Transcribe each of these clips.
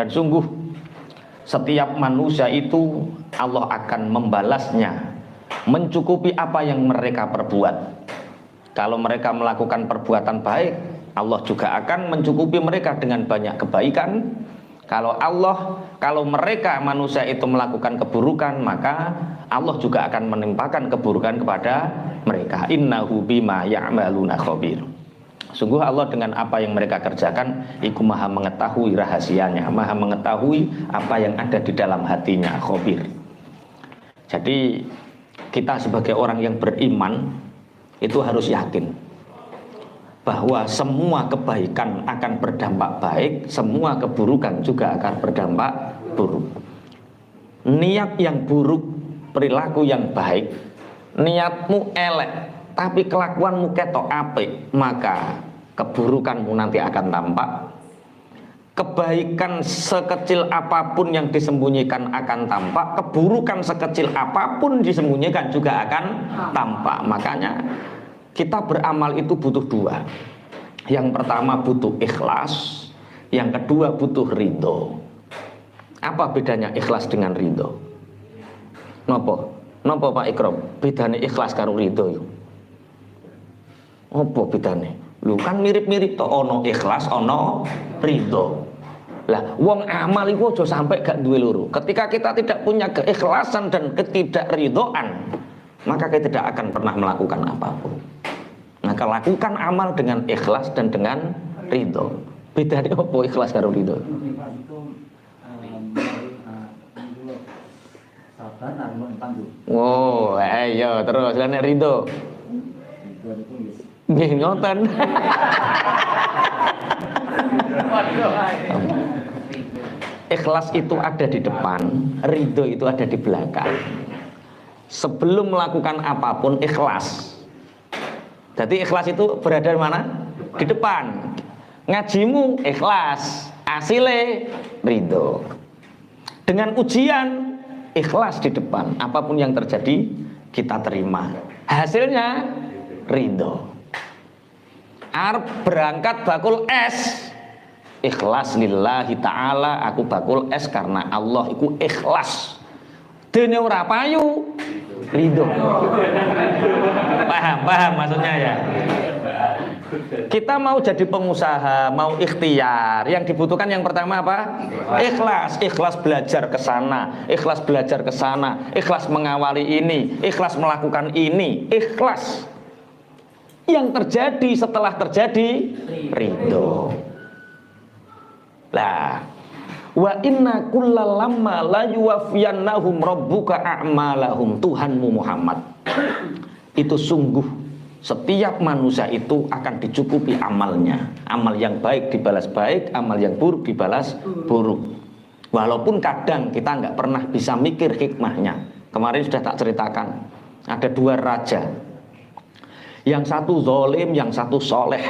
Dan sungguh setiap manusia itu Allah akan membalasnya mencukupi apa yang mereka perbuat. Kalau mereka melakukan perbuatan baik, Allah juga akan mencukupi mereka dengan banyak kebaikan. Kalau mereka manusia itu melakukan keburukan, maka Allah juga akan menimpakan keburukan kepada mereka. Innahu bima ya'maluna khabir. Sungguh Allah dengan apa yang mereka kerjakan, iku maha mengetahui rahasianya, maha mengetahui apa yang ada di dalam hatinya, khabir. Jadi kita sebagai orang yang beriman itu harus yakin bahwa semua kebaikan akan berdampak baik, semua keburukan juga akan berdampak buruk. Niat yang buruk, perilaku yang baik, niatmu elek tapi kelakuanmu ketok apik, maka keburukanmu nanti akan tampak. Kebaikan sekecil apapun yang disembunyikan akan tampak, keburukan sekecil apapun disembunyikan juga akan tampak. Makanya kita beramal itu butuh dua. Yang pertama butuh ikhlas, yang kedua butuh ridho. Apa bedanya ikhlas dengan ridho? Nopo Pak Ikram? Bedanya ikhlas karo ridho. Apa bedanya? Lu kan mirip-mirip to, ono ikhlas, ono ridho. Lah, wong amal itu aja sampai gak duwe loro. Ketika kita tidak punya keikhlasan dan ketidakridhoan, maka kita tidak akan pernah melakukan apapun. Maka lakukan amal dengan ikhlas dan dengan ridho. Bedanya apa ikhlas karo ridho? Oh, ayo terus lan ridho. Nggih ngoten. Ikhlas itu ada di depan, ridho itu ada di belakang. Sebelum melakukan apapun ikhlas. Jadi ikhlas itu berada di mana? Di depan. Ngajimu ikhlas, asile ridho. Dengan ujian ikhlas di depan. Apapun yang terjadi kita terima. Hasilnya ridho. Arep berangkat bakul es, ikhlas lillahi ta'ala, aku bakul es karena Allah iku ikhlas. Dene ora payu, ridho. Paham maksudnya ya. Kita mau jadi pengusaha, mau ikhtiar, yang dibutuhkan yang pertama apa? Ikhlas. Ikhlas belajar ke sana, ikhlas belajar ke sana, ikhlas mengawali ini, ikhlas melakukan ini, ikhlas. Yang terjadi setelah terjadi ridho. Lah, wa inna kullalamma la yuwaffiyannahum rabbuka a'malahum. Tuhanmu Muhammad itu sungguh setiap manusia itu akan dicukupi amalnya. Amal yang baik dibalas baik, amal yang buruk dibalas buruk. Walaupun kadang kita nggak pernah bisa mikir hikmahnya. Kemarin sudah tak ceritakan, ada dua raja, yang satu zolim, yang satu soleh.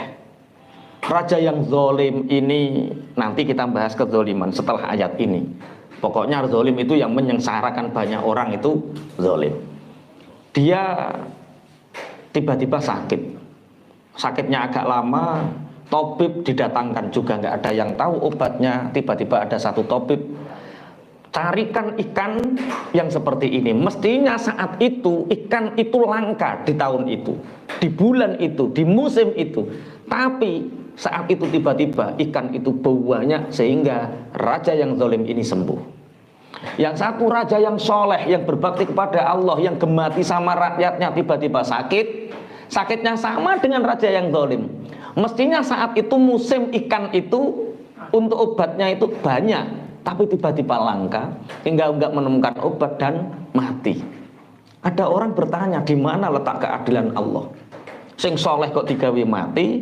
Raja yang zolim ini nanti kita bahas kezoliman setelah ayat ini. Pokoknya zolim itu yang menyengsarakan banyak orang, itu zolim. Dia tiba-tiba sakit. Sakitnya agak lama, tabib didatangkan juga nggak ada yang tahu obatnya. Tiba-tiba ada satu tabib, carikan ikan yang seperti ini. Mestinya saat itu ikan itu langka di tahun itu, di bulan itu, di musim itu. Tapi saat itu tiba-tiba ikan itu bau banyak sehingga raja yang zalim ini sembuh. Yang satu raja yang soleh, yang berbakti kepada Allah, yang gemati sama rakyatnya, tiba-tiba sakit. Sakitnya sama dengan raja yang zalim. Mestinya saat itu musim ikan itu untuk obatnya itu banyak, tapi tiba-tiba langka hingga enggak menemukan obat dan mati. Ada orang bertanya, di mana letak keadilan Allah? Sing soleh kok digawe mati,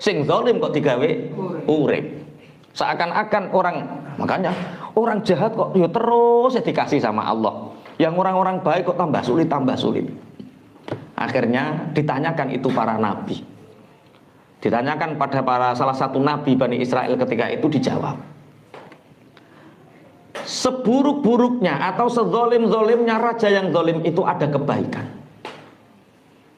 sing zalim kok digawe urip. Seakan-akan orang, makanya orang jahat kok yo terus dikasih sama Allah. Yang orang-orang baik kok tambah sulit, tambah sulit. Akhirnya ditanyakan itu para nabi. Ditanyakan pada salah satu nabi Bani Israel ketika itu, dijawab. Seburuk-buruknya atau sezolim-zolimnya raja yang zolim itu ada kebaikan.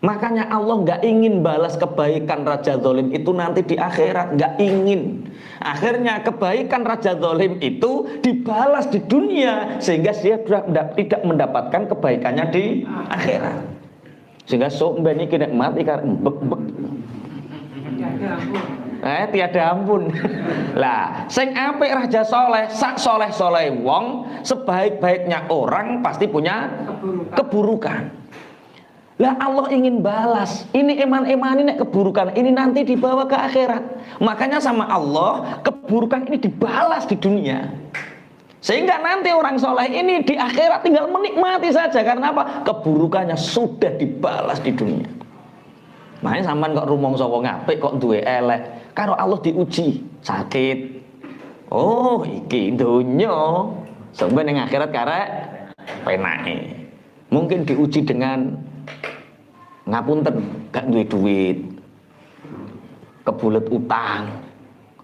Makanya Allah nggak ingin balas kebaikan raja zalim itu nanti di akhirat, nggak ingin. Akhirnya kebaikan raja zalim itu dibalas di dunia sehingga dia tidak mendapatkan kebaikannya di akhirat. Sehingga sok mbeni kena mati karena embek-embek. Tiada ampun. Lah, sing apik raja soleh, sak soleh-soleh wong, sebaik-baiknya orang pasti punya keburukan. Lah Allah ingin balas. Ini eman-eman ini keburukan ini nanti dibawa ke akhirat. Makanya sama Allah keburukan ini dibalas di dunia. Sehingga nanti orang soleh ini di akhirat tinggal menikmati saja. Karena apa? Keburukannya sudah dibalas di dunia. Makanya sampean kok rumangsa wong apik kok duwe elek, karo Allah diuji, sakit. Oh, iki donya. Sampeyan ning akhirat karek penake. Mungkin diuji dengan ngapunten, gak duwe duit, kebulet utang.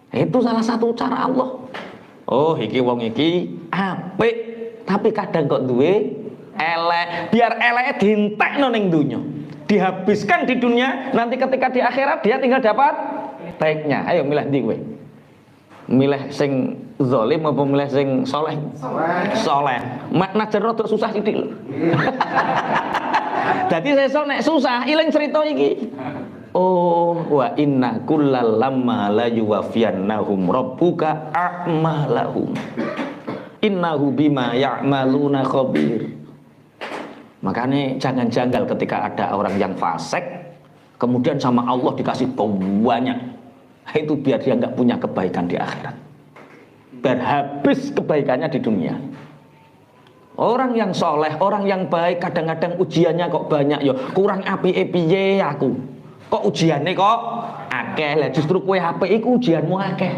Itu salah satu cara Allah. Oh, iki wong iki apik, tapi kadang kok duwe elek. Biar eleke dientekno ning donya. Dihabiskan di dunia, nanti ketika di akhirat dia tinggal dapat baiknya. Ayo milih ndi kowe? Milih sing zalim apa milih sing soleh? Soleh. Makna jero rada susah sithik lho. Dadi sesuk nek susah iling cerita iki. Oh, wa inna kullal lamma la yuwaffiyannahum rabbuka a'malahum. Innahu bima ya'maluna khabir. Makanya jangan janggal ketika ada orang yang fasik kemudian sama Allah dikasih banyak. Itu biar dia nggak punya kebaikan di akhirat. Biar habis kebaikannya di dunia. Orang yang soleh, orang yang baik kadang-kadang ujiannya kok banyak yo. Kurang piye aku. Kok ujiannya kok akeh lah. Justru kowe apik iku ujianmu akeh.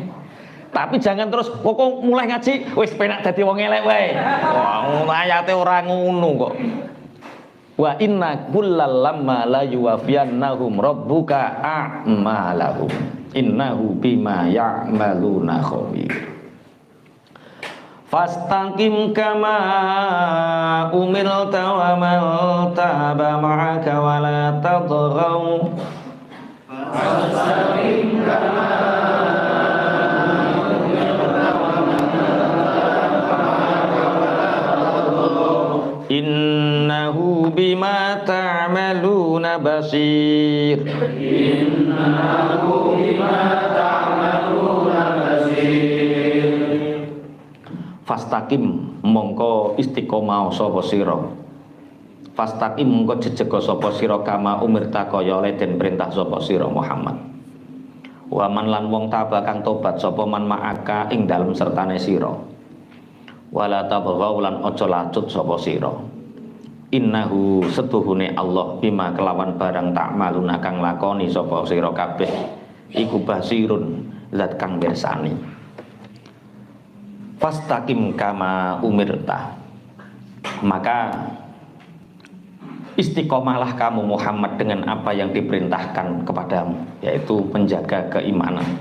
Tapi jangan terus pokok mulai ngaji wis penak dadi wong elek wae. Wong ayate ora ngono kok. Wa inna kullal lamma la yuwaffiyannahum rabbuka a'malahum. Innahu bima ya'maluna khabir. Fastaqim kama umirta wa man taba ma'aka wa la tadghaw. Fastaqim kama umirta wa man taba ma'aka wa la tadghaw. Innahu bima ta'maluna basir. Innahu bima ta'maluna basir. Fastaqim mongko istiqomah sapa sira. Fastaqim mongko jejega sapa sira kama umirta kaya oleh den perintah sapa sira Muhammad. Wa man lan wong taba kang tobat sapa man ma'aka ing dalem sertane sira. Wala tabghaw lan aja lacut sapa sira. Innahu setuhune Allah bima kelawan barang tak maluna kang lakoni sapa sira kabeh iku basirun zat kang mirsani. Fastaqim kama umirta. Maka istiqomahlah kamu Muhammad dengan apa yang diperintahkan kepadamu, yaitu menjaga keimanan.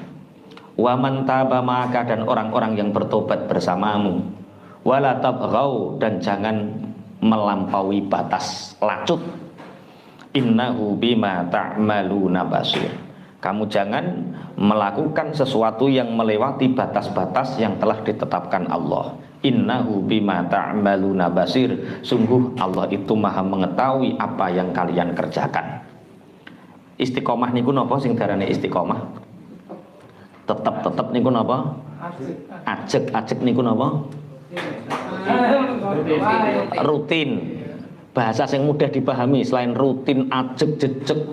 Wa man taba maka dan orang-orang yang bertobat bersamamu. Wala tabghaw dan jangan melampaui batas lacut. Innahu bima ta'maluna basir. Kamu jangan melakukan sesuatu yang melewati batas-batas yang telah ditetapkan Allah. Innahu bima ta'maluna basir. Sungguh Allah itu maha mengetahui apa yang kalian kerjakan. Istiqomah niku napa sing darane istiqomah? Tetep niku napa? Ajek niku napa? Rutin. Bahasa yang mudah dipahami selain rutin, ajek, jejek,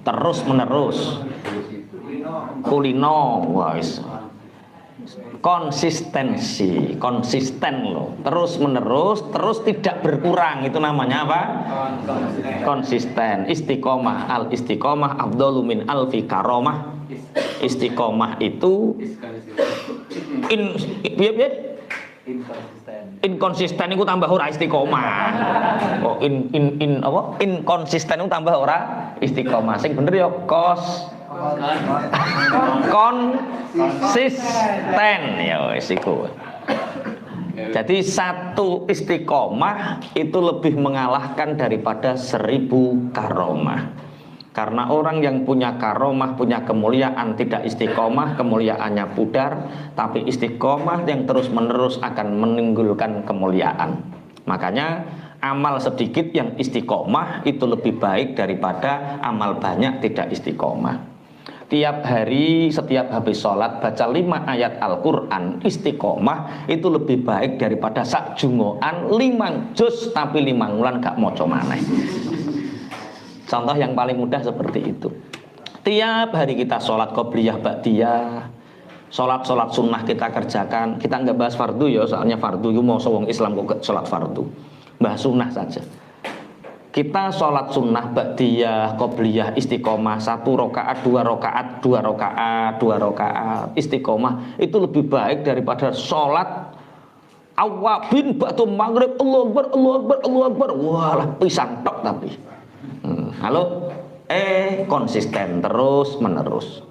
terus menerus. Kulino, guys. Konsistensi, konsisten loh. Terus menerus, terus tidak berkurang, itu namanya apa? Konsisten. Istiqomah, al istiqomah afdalu min alfi karomah. Istiqomah itu inkonsisten itu tambah ora istiqomah. Oh, inkonsisten itu tambah ora istiqomah. Sing bener ya konsisten ya wis iku. Jadi satu istiqomah itu lebih mengalahkan daripada 1000 karomah. Karena orang yang punya karomah, punya kemuliaan, tidak istiqomah, kemuliaannya pudar. Tapi istiqomah yang terus menerus akan menimbulkan kemuliaan. Makanya amal sedikit yang istiqomah itu lebih baik daripada amal banyak tidak istiqomah. Tiap hari, setiap habis sholat baca 5 ayat Al-Quran istiqomah itu lebih baik daripada sak jungoan 5 juz tapi 5 wulan gak moco maneh. Contoh yang paling mudah seperti itu. Tiap hari kita sholat qobliyah ba'diyah, sholat sunnah kita kerjakan. Kita nggak bahas fardu ya, soalnya fardu itu mau sowong Islam kok sholat fardu, bahas sunnah saja. Kita sholat sunnah ba'diyah, qobliyah, istiqomah 1 rakaat, 2 rakaat, 2 rakaat, 2 rakaat istiqomah itu lebih baik daripada sholat awabin ba'du maghrib Allahu Akbar, Allahu Akbar, Allahu Akbar. Walah pisan tok tapi. Halo, konsisten terus menerus.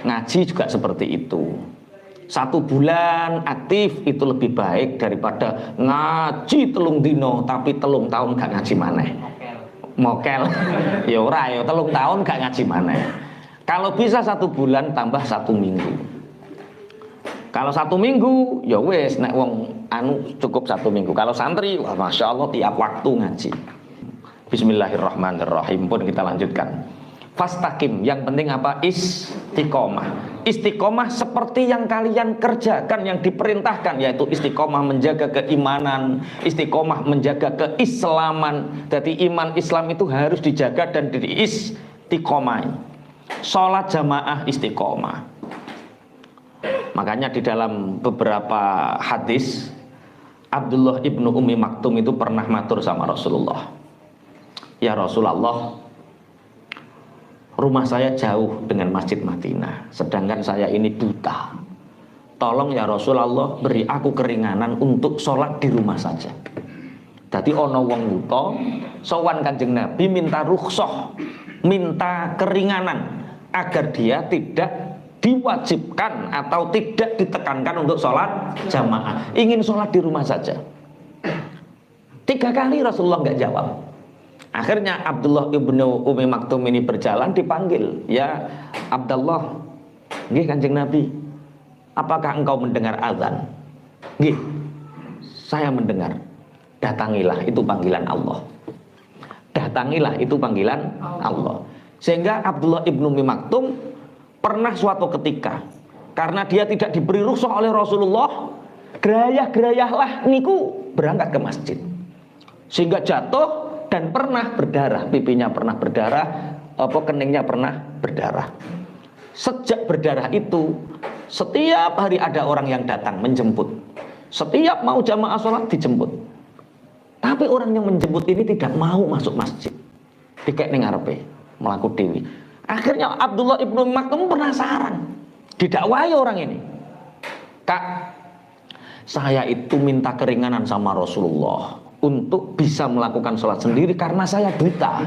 Ngaji juga seperti itu. 1 bulan aktif itu lebih baik daripada ngaji 3 dino tapi 3 tahun gak ngaji maneh. Mokel. Ya ora ya 3 tahun gak ngaji maneh. Kalau bisa 1 bulan tambah 1 minggu. Kalau 1 minggu ya wes nek wong anu cukup 1 minggu. Kalau santri wah masya Allah tiap waktu ngaji. Bismillahirrahmanirrahim. Pun kita lanjutkan. Fastaqim, yang penting apa? Istiqomah. Istiqomah seperti yang kalian kerjakan, yang diperintahkan, yaitu istiqomah menjaga keimanan, istiqomah menjaga keislaman. Jadi iman Islam itu harus dijaga dan diistiqomah. Sholat jamaah istiqomah. Makanya di dalam beberapa hadis Abdullah ibnu Ummi Maktum itu pernah matur sama Rasulullah, ya Rasulullah, rumah saya jauh dengan Masjid Madinah, sedangkan saya ini buta. Tolong ya Rasulullah beri aku keringanan untuk sholat di rumah saja. Jadi ono wong buta sowan Kanjeng Nabi minta rukhsah, minta keringanan agar dia tidak diwajibkan atau tidak ditekankan untuk sholat jamaah, ingin sholat di rumah saja. 3 kali Rasulullah nggak jawab. Akhirnya Abdullah ibnu Ummi Maktum ini berjalan, dipanggil, ya Abdullah, nggih Kanjeng Nabi, apakah engkau mendengar azan? Nggih, saya mendengar. Datangilah, itu panggilan Allah. Datangilah, itu panggilan Allah. Sehingga Abdullah ibnu Ummi Maktum pernah suatu ketika, karena dia tidak diberi rukhsah oleh Rasulullah, gerayah-gerayahlah niku berangkat ke masjid, sehingga jatuh dan pernah berdarah, pipinya pernah berdarah, keningnya pernah berdarah. Sejak berdarah itu, setiap hari ada orang yang datang menjemput. Setiap mau jamaah sholat dijemput. Tapi orang yang menjemput ini tidak mau masuk masjid. Dikek ning ngarepe, mlaku dewi. Akhirnya Abdullah ibnu Maktum penasaran, didakwahi orang ini. Kak, saya itu minta keringanan sama Rasulullah untuk bisa melakukan sholat sendiri karena saya buta.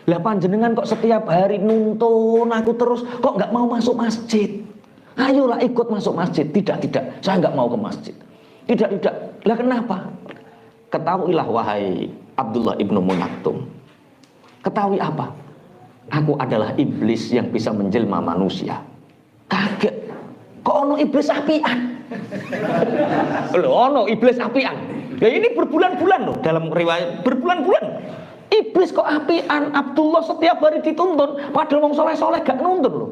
Lah panjenengan kok setiap hari nuntun aku terus, kok nggak mau masuk masjid? Ayolah ikut masuk masjid. Tidak, saya nggak mau ke masjid. Tidak. Lah kenapa? Ketahuilah wahai Abdullah ibnu Maktum. Ketahui apa? Aku adalah iblis yang bisa menjelma manusia. Kaget. Kok ono iblis apian? Loh, ono iblis apian. Ya ini berbulan-bulan loh, dalam riwayat berbulan-bulan. Iblis kok apian? Abdullah setiap hari dituntun, padahal wong soleh-soleh gak nuntun loh.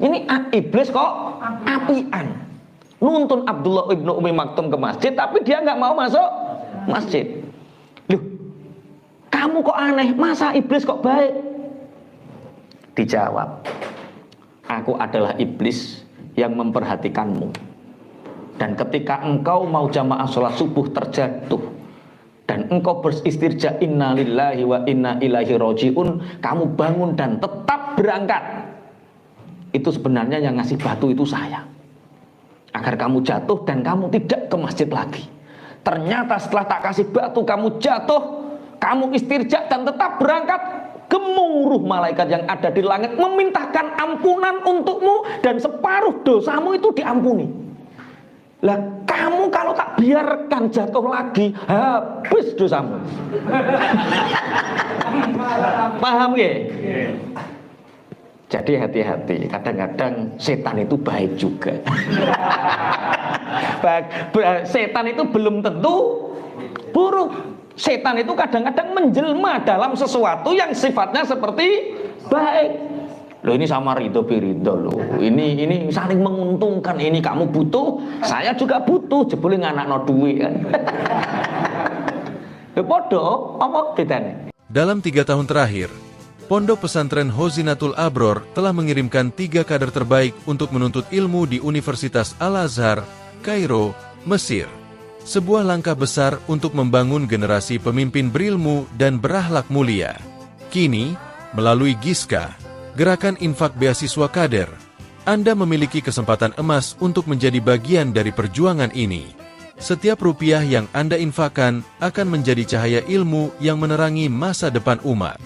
Ini iblis kok apian, nuntun Abdullah ibnu Ummi Maktum ke masjid, tapi dia gak mau masuk masjid. Loh, kamu kok aneh, masa iblis kok baik? Dijawab, aku adalah iblis yang memperhatikanmu. Dan ketika engkau mau jamaah sholat subuh terjatuh dan engkau beristirja inna lillahi wa inna ilaihi roji'un, kamu bangun dan tetap berangkat, itu sebenarnya yang ngasih batu itu saya, agar kamu jatuh dan kamu tidak ke masjid lagi. Ternyata setelah tak kasih batu kamu jatuh, kamu istirja dan tetap berangkat, gemuruh malaikat yang ada di langit memintakan ampunan untukmu dan separuh dosamu itu diampuni. Lah kamu kalau tak biarkan jatuh lagi, habis dosamu. Paham ya? Jadi hati-hati, kadang-kadang setan itu baik juga. Setan itu belum tentu buruk. Setan itu kadang-kadang menjelma dalam sesuatu yang sifatnya seperti baik. Loh ini sama ridho birido loh. Ini saling menguntungkan. Ini kamu butuh, saya juga butuh. Jebule nganakno duit kan. Podo apa bedanya? Dalam 3 tahun terakhir, Pondok Pesantren Hozinatul Abror telah mengirimkan 3 kader terbaik untuk menuntut ilmu di Universitas Al-Azhar, Kairo, Mesir. Sebuah langkah besar untuk membangun generasi pemimpin berilmu dan berakhlak mulia. Kini, melalui Giska, Gerakan Infak Beasiswa Kader, Anda memiliki kesempatan emas untuk menjadi bagian dari perjuangan ini. Setiap rupiah yang Anda infakkan akan menjadi cahaya ilmu yang menerangi masa depan umat.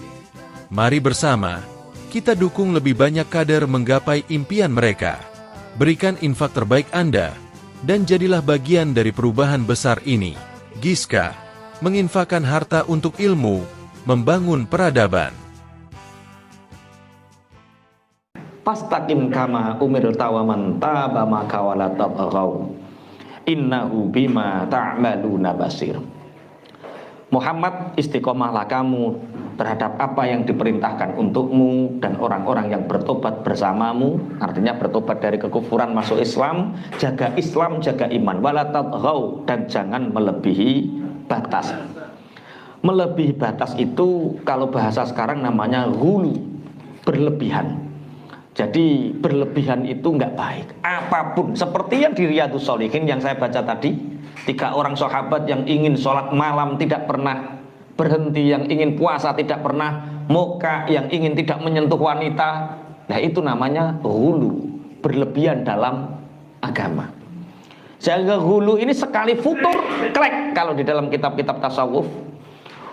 Mari bersama, kita dukung lebih banyak kader menggapai impian mereka. Berikan infak terbaik Anda, dan jadilah bagian dari perubahan besar ini. Giska, menginfakkan harta untuk ilmu, membangun peradaban. Fastaqim kama umirta wa man taba maka wala tabghaw innahu bima ta'maluna basir. Muhammad, istiqomahlah kamu terhadap apa yang diperintahkan untukmu dan orang-orang yang bertobat bersamamu, artinya bertobat dari kekufuran masuk Islam, jaga iman, wala tabghaw, dan jangan melebihi batas. Melebihi batas itu kalau bahasa sekarang namanya ghulu, berlebihan. Jadi berlebihan itu nggak baik. Apapun, seperti yang di Riyadhus Shalihin yang saya baca tadi, 3 orang sahabat yang ingin sholat malam tidak pernah berhenti, yang ingin puasa tidak pernah moka, yang ingin tidak menyentuh wanita. Nah itu namanya ghulu, berlebihan dalam agama. Sehingga ghulu ini sekali futur klek, kalau di dalam kitab-kitab tasawuf,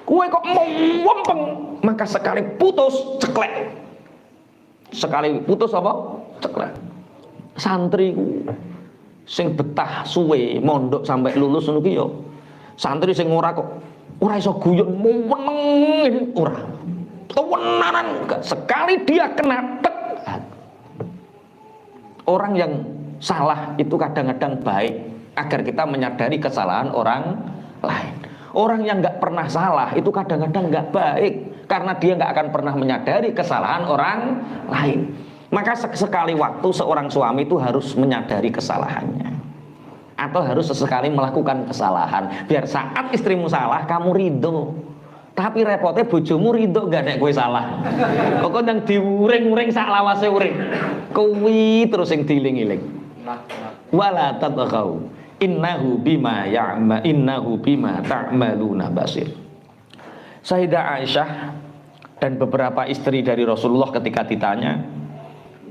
kue kok mau wempeng, maka sekali putus ceklek. Sekali putus apa? Ceklek. Santri sing betah suwe mondok sampai lulus ngono ki yo. Santri sing ora iso guyon meneng ora. Tewenanan sekali dia kena tek. Orang yang salah itu kadang-kadang baik agar kita menyadari kesalahan orang lain. Orang yang nggak pernah salah itu kadang-kadang nggak baik karena dia nggak akan pernah menyadari kesalahan orang lain. Maka sekali waktu seorang suami itu harus menyadari kesalahannya, atau harus sesekali melakukan kesalahan biar saat istrimu salah kamu ridho. Tapi repotnya bojomu ridho gak nek kowe salah. Kok nang diuring-uring sak lawase uring. Kuwi terus sing dieling-eling. Wala tatghaw innahu bima ta'maluna basir. Sayyidah Aisyah dan beberapa istri dari Rasulullah ketika ditanya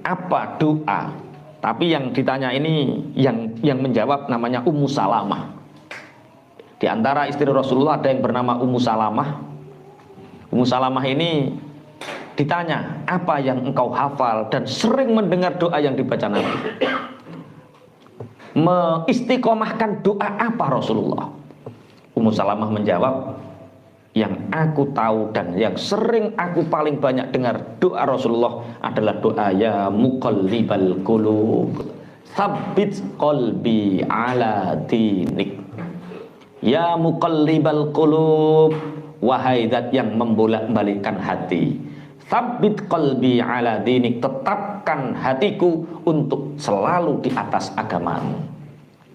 apa doa, tapi yang ditanya ini yang menjawab namanya Ummu Salamah. Di antara istri Rasulullah ada yang bernama Ummu Salamah. Ummu Salamah ini ditanya apa yang engkau hafal dan sering mendengar doa yang dibaca Nabi. Mengistiqomahkan doa apa Rasulullah? Ummu Salamah menjawab, yang aku tahu dan yang sering aku paling banyak dengar doa Rasulullah adalah doa ya muqallibal qulub tsabbit qalbi ala dinik. Ya muqallibal qulub, wahai zat yang membolak-balikkan hati, tsabbit qalbi ala dinik, tetapkan hatiku untuk selalu di atas agamamu.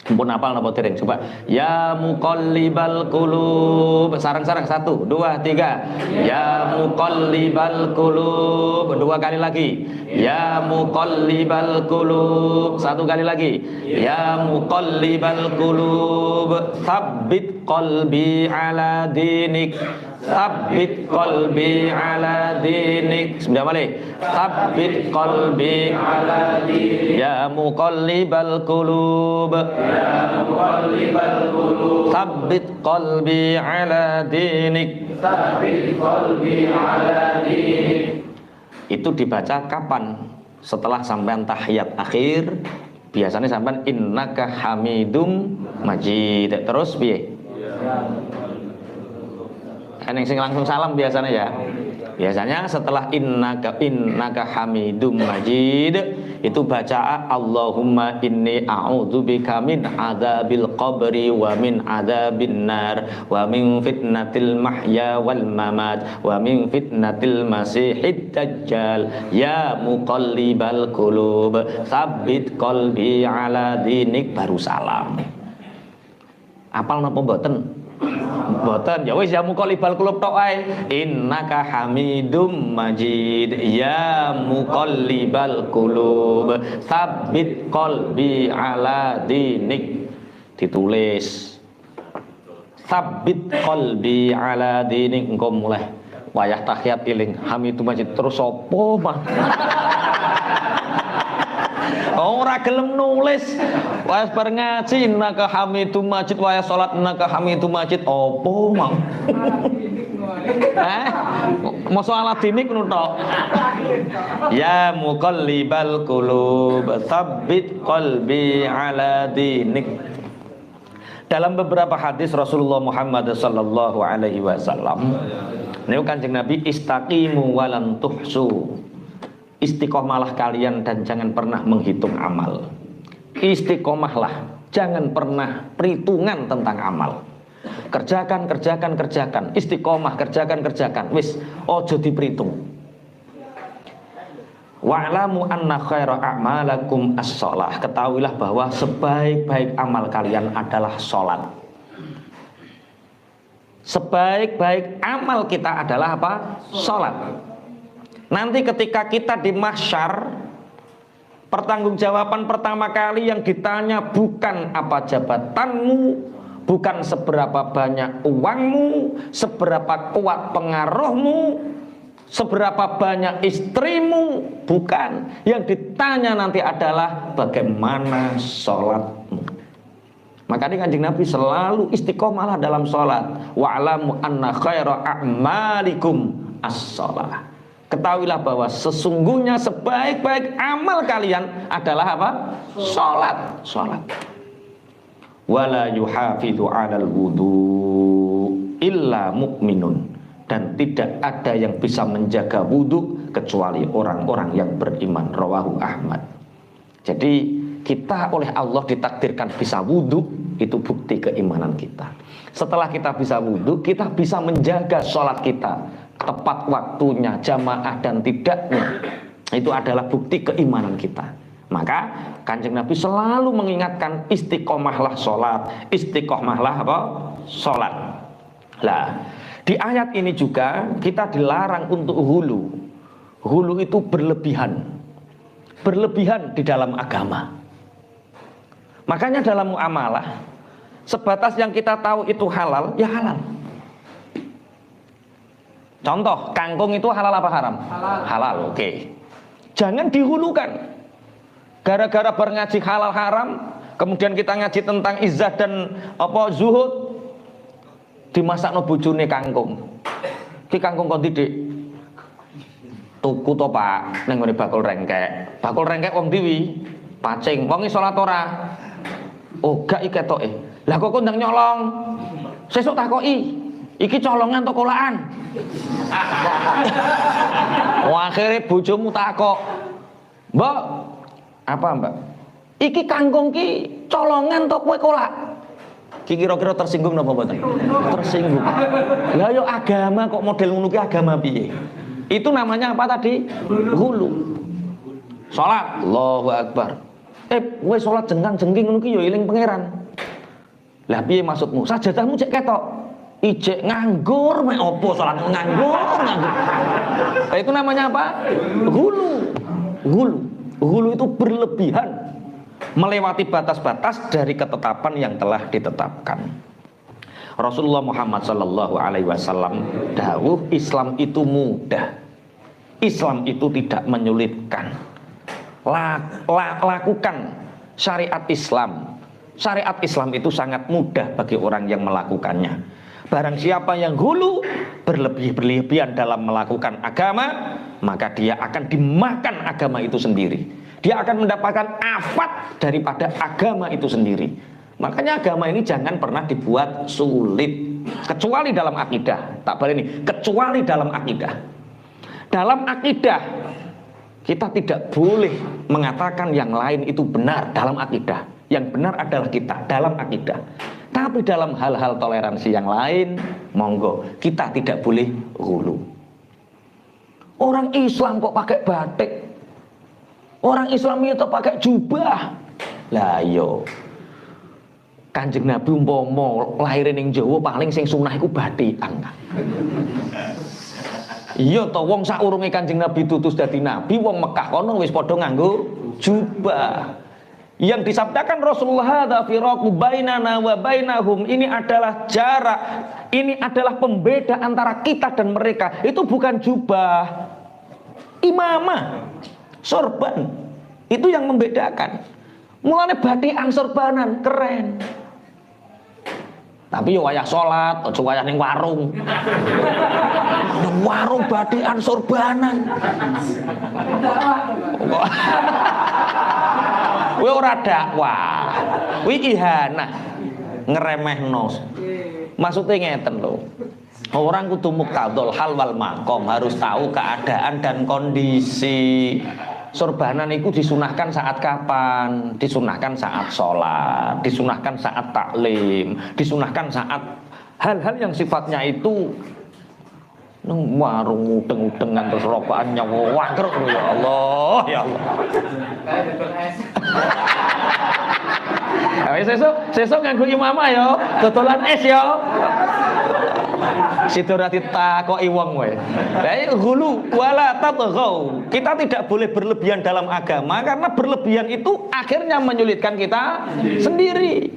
Mumpun hafal napa dereng? Coba. Ya muqallibal qulub. Sarang-sarang 1, 2, 3. Ya muqallibal qulub. 2 kali lagi. Ya muqallibal qulub. 1 kali lagi. Ya muqallibal qulub, tsabbit qalbi ala dinik. Tsabbit qalbi ala dinik. Sudah balik. Tsabbit qalbi ala dinik. Ya muqallibal qulub. Ya muqallibal qulub. Tsabbit qalbi ala dinik. Tsabbit qalbi ala dinik. Itu dibaca kapan? Setelah sampean tahiyat akhir, Biasanya sampean innaka hamidum majid. Terus piye? Yang sing langsung salam biasanya ya. Biasanya setelah innaka hamidum majid itu baca Allahumma inni a'udzubika min adzabil qabri wa min adzabin nar wa min fitnatil mahya wal mamat wa min fitnatil masihid dajjal ya muqallibal qulub tsabbit qalbi ala dinik, baru salam. Apal napa mboten? Mboten, ya wis ya muqallibal qulub tok ae. Innaka hamidum majid ya muqallibal qulub tsabbit qalbi ala dinik. Ditulis tsabbit qalbi ala dinik. Engko mulai wayah tahiyat eling hamidum majid terus sapa mah? Ora gelem nulis. Wayah bar ngaji innaka hamidum majid, wayah salat innaka hamidum majid, opo mau? Mosok ala dinik ngono tok. Ya muqallibal qulub tsabbit qalbi ala dinik. Dalam beberapa hadis Rasulullah Muhammad sallallahu alaihi wasallam, niku Kanjeng Nabi istaqimu walan tuhsu. Istiqomahlah kalian dan jangan pernah menghitung amal. Istiqomahlah, jangan pernah perhitungan tentang amal. Kerjakan. Istiqomah, kerjakan. Wis, ojo diperhitung. Wa'lamu anna khaira a'malakum as-shalah. Ketahuilah bahwa sebaik-baik amal kalian adalah salat. Sebaik-baik amal kita adalah apa? Salat. Nanti ketika kita di mahsyar, pertanggungjawaban pertama kali yang ditanya bukan apa jabatanmu, bukan seberapa banyak uangmu, seberapa kuat pengaruhmu, seberapa banyak istrimu, bukan. Yang ditanya nanti adalah bagaimana sholatmu. Makanya Kanjeng Nabi selalu istiqomahlah dalam sholat. Wa'lamu anna khaira a'malikum as-sholah. Ketahuilah bahwa sesungguhnya sebaik-baik amal kalian adalah apa? Sholat. Wala yuhafidhu 'alal wudu illa mu'minun. Dan tidak ada yang bisa menjaga wudu kecuali orang-orang yang beriman. Rawahu Ahmad. Jadi kita oleh Allah ditakdirkan bisa wudu, itu bukti keimanan kita. Setelah kita bisa wudu, kita bisa menjaga sholat kita tepat waktunya, jamaah dan tidaknya. Itu adalah bukti keimanan kita. Maka Kanjeng Nabi selalu mengingatkan istiqomahlah sholat, istiqomahlah apa? Sholat. Lah, di ayat ini juga kita dilarang untuk hulu. Hulu itu berlebihan di dalam agama. Makanya dalam muamalah, sebatas yang kita tahu itu halal, ya halal. Contoh, kangkung itu halal apa haram? Halal, oke. Jangan dihulukan. Gara-gara berngaji halal haram, kemudian kita ngaji tentang izzah dan apa zuhud, dimasakno bojone kangkung. Ki kangkung kon didik. Tuku to, Pak, ning ngene bakul rengkek. Bakul rengkek wong diwi, pacing, wong salat ora. Oh, gak iki ketoke. Lah kok ndang nyolong. Sesuk takoki. Iki colongan to kolaan. Akhirnya bojomu takok, Mbak, apa Mbak? Iki kangkung ki colongan to kowe kolak. Ki kira-kira tersinggung napa mboten? Tersinggung. Lah yo agama kok model ngono ki agama piye? Itu namanya apa tadi? Hulu. Salat, Allahu Akbar. Kowe salat jengkang-jengking ngono ki yo eling pangeran. Lah piye maksudmu? Sajadahmu cek ketok. Ijek nganggur, mek opo salat nganggur. Itu namanya apa? Hulu itu berlebihan, melewati batas-batas dari ketetapan yang telah ditetapkan. Rasulullah Muhammad sallallahu alaihi wasallam dawuh, Islam itu mudah. Islam itu tidak menyulitkan. Lakukan syariat Islam. Syariat Islam itu sangat mudah bagi orang yang melakukannya. Barang siapa yang hulu, berlebihan dalam melakukan agama, maka dia akan dimakan agama itu sendiri. Dia akan mendapatkan afat daripada agama itu sendiri. Makanya agama ini jangan pernah dibuat sulit, kecuali dalam akidah. Tak boleh ini, kecuali dalam akidah. Dalam akidah kita tidak boleh mengatakan yang lain itu benar dalam akidah. Yang benar adalah kita dalam akidah. Tapi dalam hal-hal toleransi yang lain, monggo, kita tidak boleh ghulu. Orang Islam kok pakai batik? Orang Islam itu pakai jubah. Lah yo. Kanjeng Nabi umpama lahirin ning Jawa paling sing sunah iku batikan. Iya to, wong saurunge Kanjeng Nabi tutus dadi nabi, wong Mekah kono wis padha nganggo jubah. Yang disabdakan Rasulullah, hadza firaqu bainana wa bainahum, ini adalah jarak, ini adalah pembeda antara kita dan mereka. Itu bukan jubah, imamah, sorban. Itu yang membedakan. Mulane batikan sorbanan keren. Tapi yo wayah salat, aja wayah ning warung. Nang warung batikan sorbanan. Kuwi ora dakwah. Kuwi ihanah. Ngeremehno. Maksudnya ngeten lho. Orang kudu muktadul hal wal makom, harus tahu keadaan dan kondisi. Sorbanan itu disunahkan saat kapan? Disunahkan saat sholat, disunahkan saat taklim, disunahkan saat hal-hal yang sifatnya itu nang warung udeng-udengan terus rokokan nyawa wangkruk. Ya Allah, ya Allah. Sesuk nganggo imamah ya, dodolan es ya. Sido ra ditakoki wong wae. Lah ghulu wala tatghaw. Kita tidak boleh berlebihan dalam agama karena berlebihan itu akhirnya menyulitkan kita sendiri.